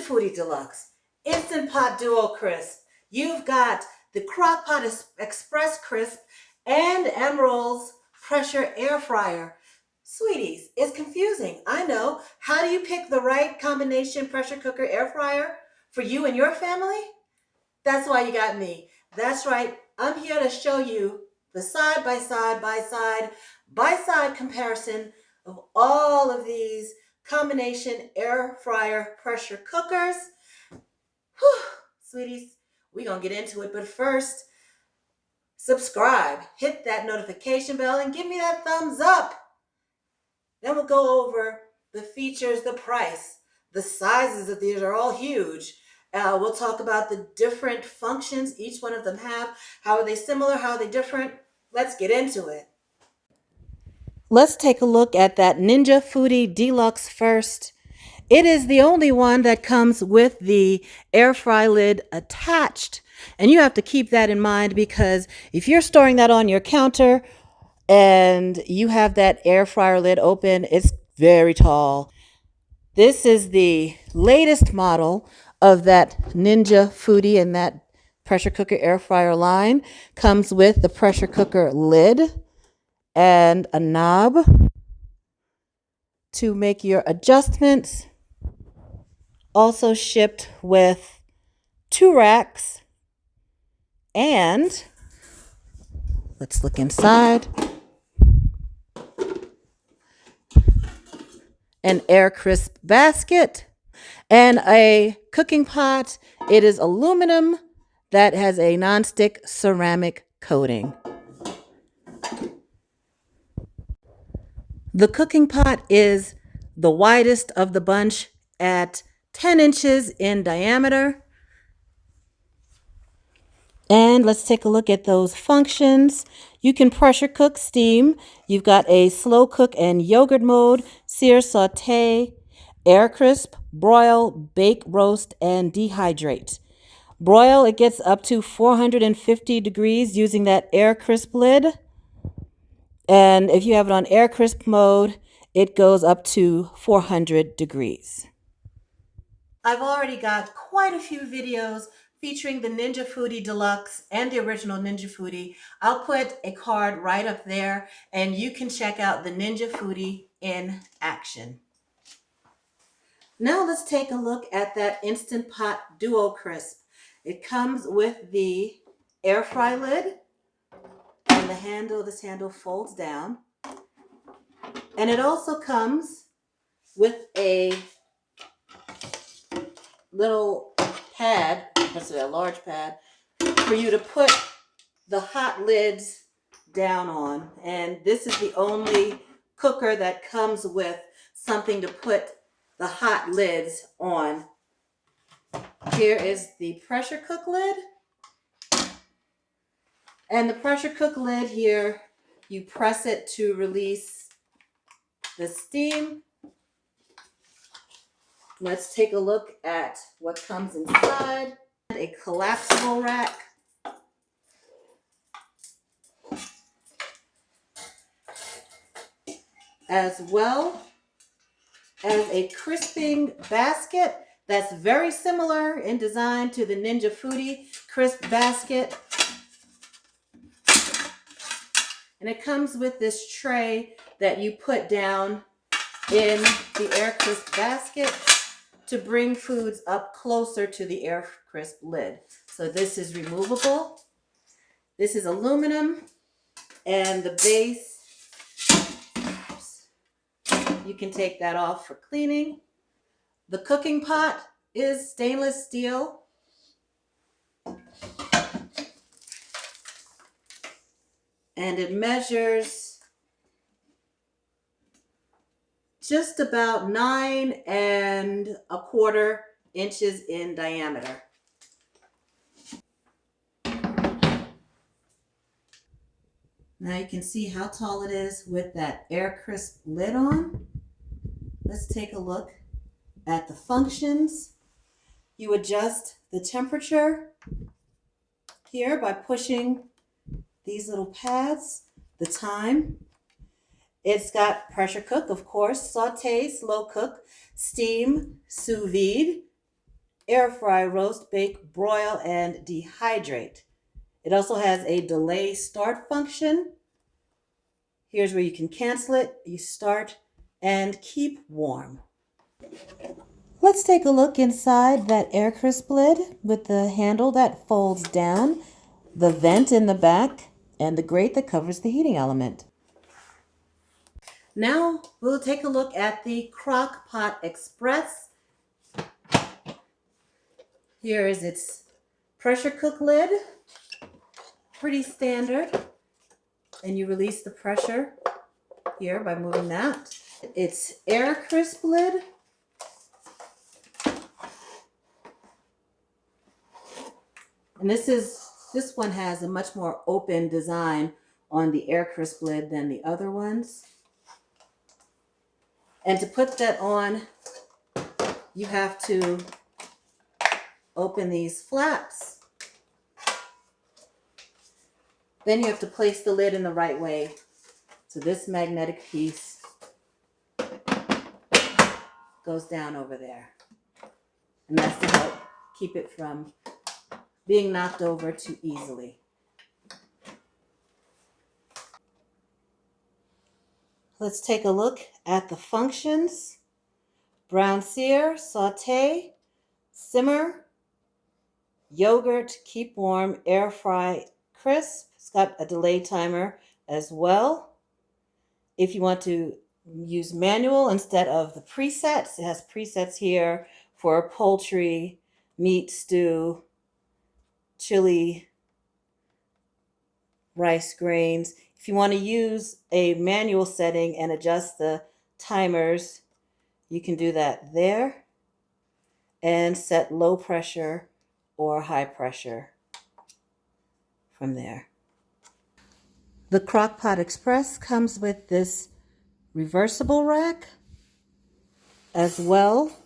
Foodi Deluxe, Instant Pot Duo Crisp. You've got the Crock Pot Express Crisp and Emeril's Pressure Air Fryer. Sweeties, it's confusing. I know. How do you pick the right combination pressure cooker air fryer for you and your family? That's why you got me. That's right. I'm here to show you the side-by-side comparison of all of these combination air fryer pressure cookers. Whew, sweeties, we're going to get into it. But first, subscribe, hit that notification bell, and give me that thumbs up. Then we'll go over the features, the price, the sizes of these are all huge. We'll talk about the different functions each one of them have. How are they similar? How are they different? Let's get into it. Let's take a look at that Ninja Foodi Deluxe first. It is the only one that comes with the air fry lid attached. And you have to keep that in mind because if you're storing that on your counter and you have that air fryer lid open, it's very tall. This is the latest model of that Ninja Foodi and that pressure cooker air fryer line. Comes with the pressure cooker lid and a knob to make your adjustments. Also shipped with 2 racks and let's look inside. An air crisp basket and a cooking pot. It is aluminum that has a nonstick ceramic coating. The cooking pot is the widest of the bunch at 10 inches in diameter. And let's take a look at those functions. You can pressure cook, steam. You've got a slow cook and yogurt mode, sear, saute, air crisp, broil, bake, roast, and dehydrate. Broil, it gets up to 450 degrees using that air crisp lid. And if you have it on air crisp mode, it goes up to 400 degrees. I've already got quite a few videos featuring the Ninja Foodi Deluxe and the original Ninja Foodi. I'll put a card right up there and you can check out the Ninja Foodi in action. Now let's take a look at that Instant Pot Duo Crisp. It comes with the air fry lid and the handle, this handle folds down. And it also comes with a little pad, let's say a large pad, for you to put the hot lids down on. And this is the only cooker that comes with something to put the hot lids on. Here is the pressure cook lid. And the pressure cook lid here, you press it to release the steam. Let's take a look at what comes inside. A collapsible rack. As well as a crisping basket that's very similar in design to the Ninja Foodi crisp basket. And it comes with this tray that you put down in the air crisp basket to bring foods up closer to the air crisp lid. So this is removable. This is aluminum and the base, you can take that off for cleaning. The cooking pot is stainless steel. And it measures just about 9 1/4 inches in diameter. Now you can see how tall it is with that air crisp lid on. Let's take a look at the functions. You adjust the temperature here by pushing these little pads, the time. It's got pressure cook, of course, saute, slow cook, steam, sous vide. air fry, roast, bake, broil, and dehydrate. It also has a delay start function. Here's where you can cancel it. You start and keep warm. Let's take a look inside that air crisp lid with the handle that folds down, the vent in the back, and the grate that covers the heating element. Now we'll take a look at the Crock Pot Express. Here is its pressure cook lid. Pretty standard. And you release the pressure here by moving that. It's air crisp lid. And this one has a much more open design on the air crisp lid than the other ones. And to put that on, you have to open these flaps. Then you have to place the lid in the right way. So this magnetic piece goes down over there. And that's to help keep it from being knocked over too easily. Let's take a look at the functions. Brown sear, saute, simmer, yogurt, keep warm, air fry, crisp. It's got a delay timer as well. If you want to use manual instead of the presets, it has presets here for poultry, meat, stew, chili, rice, grains. If you want to use a manual setting and adjust the timers, you can do that there and set low pressure or high pressure from there. The Crock-Pot Express comes with this reversible rack as well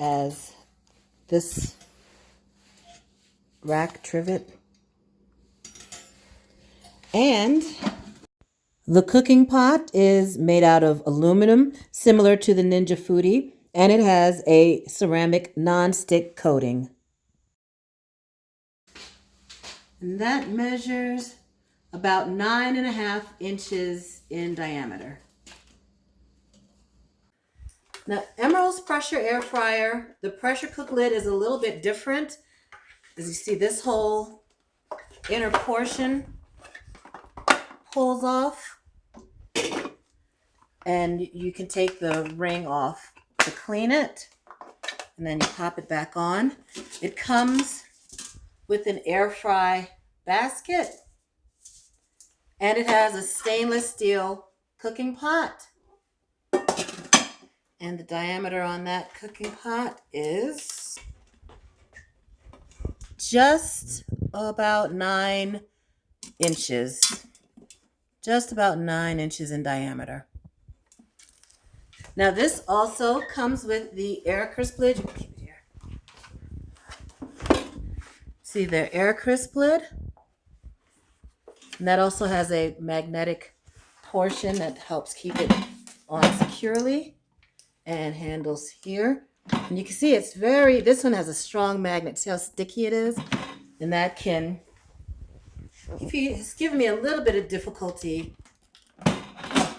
as this rack trivet. And the cooking pot is made out of aluminum, similar to the Ninja Foodi, and it has a ceramic non-stick coating. And that measures about 9.5 inches in diameter. Now, Emeril's pressure air fryer, the pressure cook lid is a little bit different. As you see, this whole inner portion pulls off, and you can take the ring off to clean it, and then you pop it back on. It comes with an air fry basket, and it has a stainless steel cooking pot. And the diameter on that cooking pot is just about 9 inches. Just about 9 inches in diameter. Now this also comes with the air crisp lid. You can keep it here. See the air crisp lid? And that also has a magnetic portion that helps keep it on securely, and handles here. And you can see this one has a strong magnet. See how sticky it is? And that can, it's given me a little bit of difficulty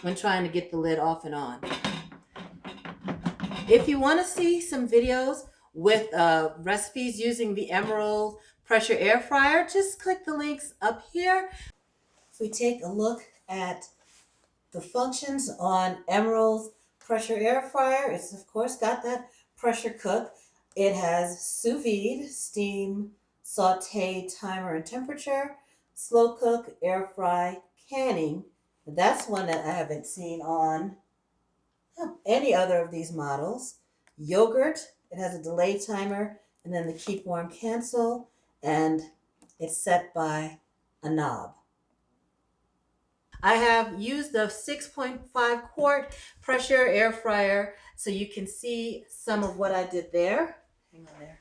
when trying to get the lid off and on. If you want to see some videos with recipes using the Emeril pressure air fryer, just click the links up here. If we take a look at the functions on Emeril's pressure air fryer, it's of course got that pressure cook. It has sous vide, steam, saute, timer and temperature, slow cook, air fry, canning. That's one that I haven't seen on any other of these models. Yogurt, it has a delay timer, and then the keep warm cancel, and it's set by a knob. I have used the 6.5 quart pressure air fryer, so you can see some of what I did there. Hang on there.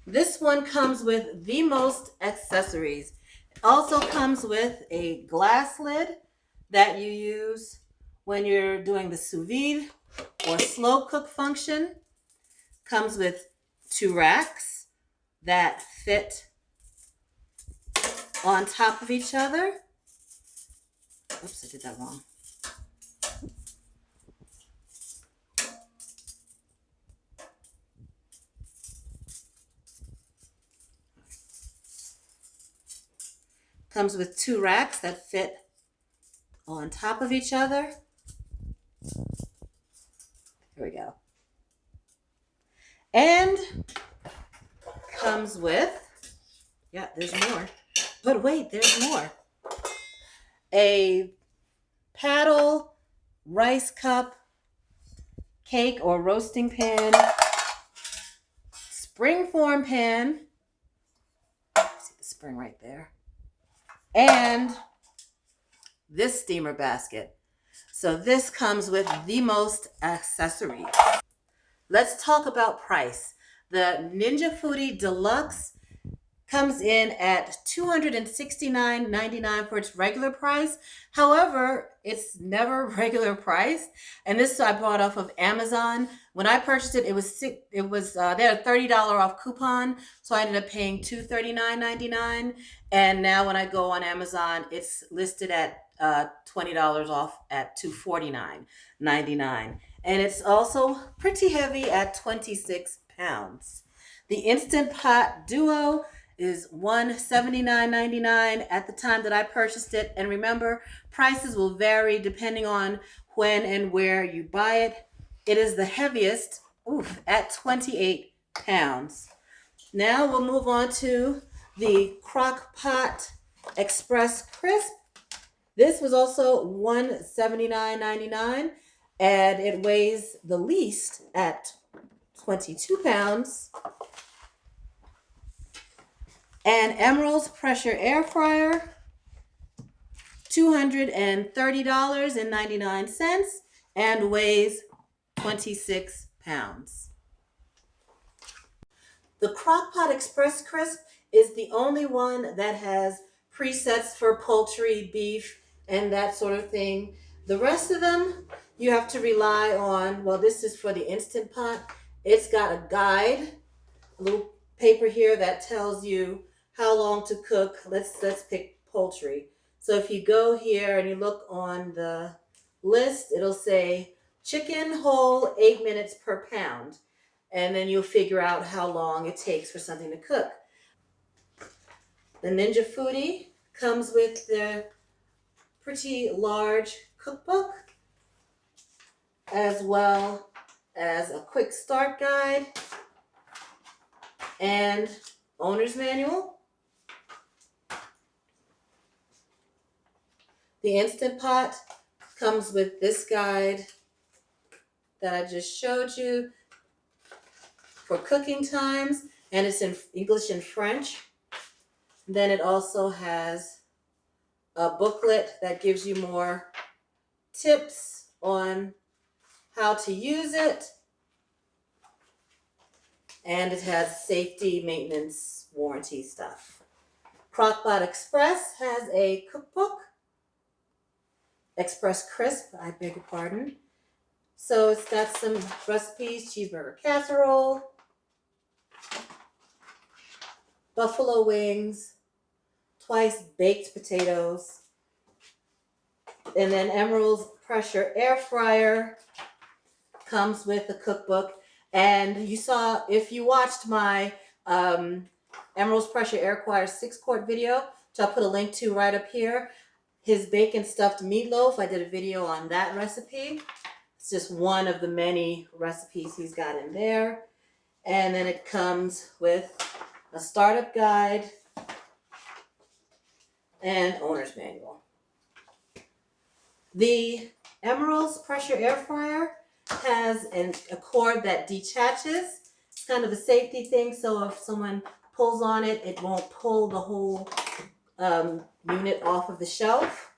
This one comes with the most accessories. It also comes with a glass lid that you use when you're doing the sous vide or slow cook function. Comes with 2 racks that fit on top of each other. Oops, I did that wrong. Comes with 2 racks that fit on top of each other. Here we go. And comes with, yeah, there's more. But wait, there's more. A paddle rice cup cake or roasting pan, springform pan. See the spring right there. And this steamer basket. So this comes with the most accessories. Let's talk about price. The Ninja Foodi Deluxe comes in at $269.99 for its regular price. However, it's never regular price. And this I bought off of Amazon. When I purchased it, they had a $30 off coupon, so I ended up paying $239.99. And now when I go on Amazon, it's listed at $20 off at $249.99. And it's also pretty heavy at 26 pounds. The Instant Pot Duo is $179.99 at the time that I purchased it. And remember, prices will vary depending on when and where you buy it. It is the heaviest, at 28 pounds. Now we'll move on to the Crock Pot Express Crisp. This was also $179.99, and it weighs the least at 22 pounds. And Emeril's pressure air fryer, $230.99, and weighs 26 pounds. The Crock-Pot Express Crisp is the only one that has presets for poultry, beef, and that sort of thing. The rest of them, you have to rely on, well, this is for the Instant Pot. It's got a guide, a little paper here that tells you how long to cook. Let's pick poultry. So if you go here and you look on the list, it'll say chicken whole 8 minutes per pound. And then you'll figure out how long it takes for something to cook. The Ninja Foodi comes with the pretty large cookbook, as well as a quick start guide and owner's manual. The Instant Pot comes with this guide that I just showed you for cooking times, and it's in English and French. Then it also has a booklet that gives you more tips on how to use it. And it has safety, maintenance, warranty stuff. Crock-Pot Express has a cookbook. Express Crisp, I beg your pardon. So it's got some recipes: cheeseburger casserole, buffalo wings, twice baked potatoes, and then Emeril's pressure air fryer comes with the cookbook. And you saw, if you watched my Emeril's pressure air fryer 6-quart video, which I'll put a link to right up here, his bacon stuffed meatloaf, I did a video on that recipe. It's just one of the many recipes he's got in there. And then it comes with a startup guide and owner's manual. The Emeril's pressure air fryer has a cord that detaches. It's kind of a safety thing, so if someone pulls on it, it won't pull the whole unit off of the shelf.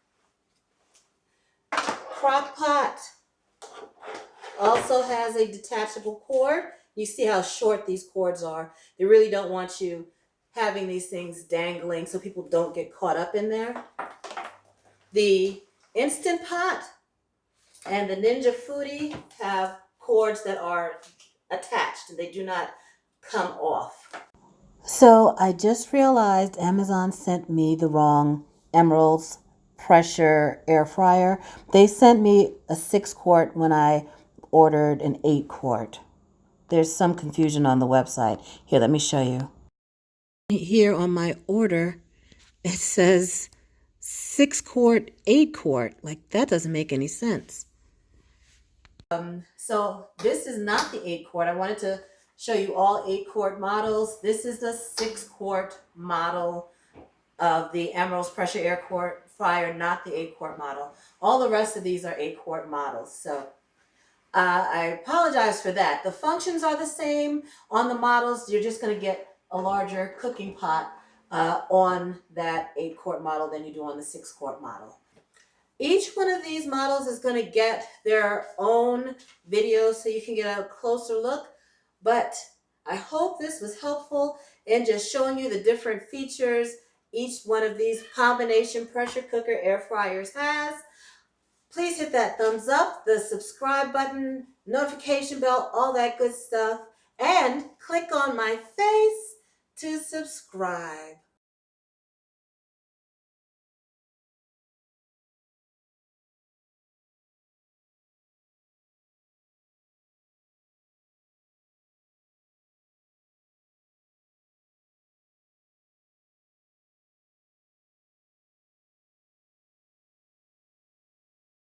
Crock Pot also has a detachable cord. You see how short these cords are. They really don't want you having these things dangling so people don't get caught up in there. The Instant Pot And the Ninja Foodi have cords that are attached. They do not come off. So I just realized Amazon sent me the wrong Emeril's pressure air fryer. They sent me a 6-quart when I ordered an 8-quart. There's some confusion on the website. Here, let me show you. Here on my order, it says 6-quart, 8-quart. Like, that doesn't make any sense. So this is not the 8-quart. I wanted to show you all 8-quart models. This is the 6-quart model of the Emeril's pressure air fryer, not the 8-quart model. All the rest of these are 8-quart models. So I apologize for that. The functions are the same on the models. You're just going to get a larger cooking pot on that 8-quart model than you do on the 6-quart model. Each one of these models is going to get their own video so you can get a closer look, but I hope this was helpful in just showing you the different features each one of these combination pressure cooker air fryers has. Please hit that thumbs up, the subscribe button, notification bell, all that good stuff, and click on my face to subscribe.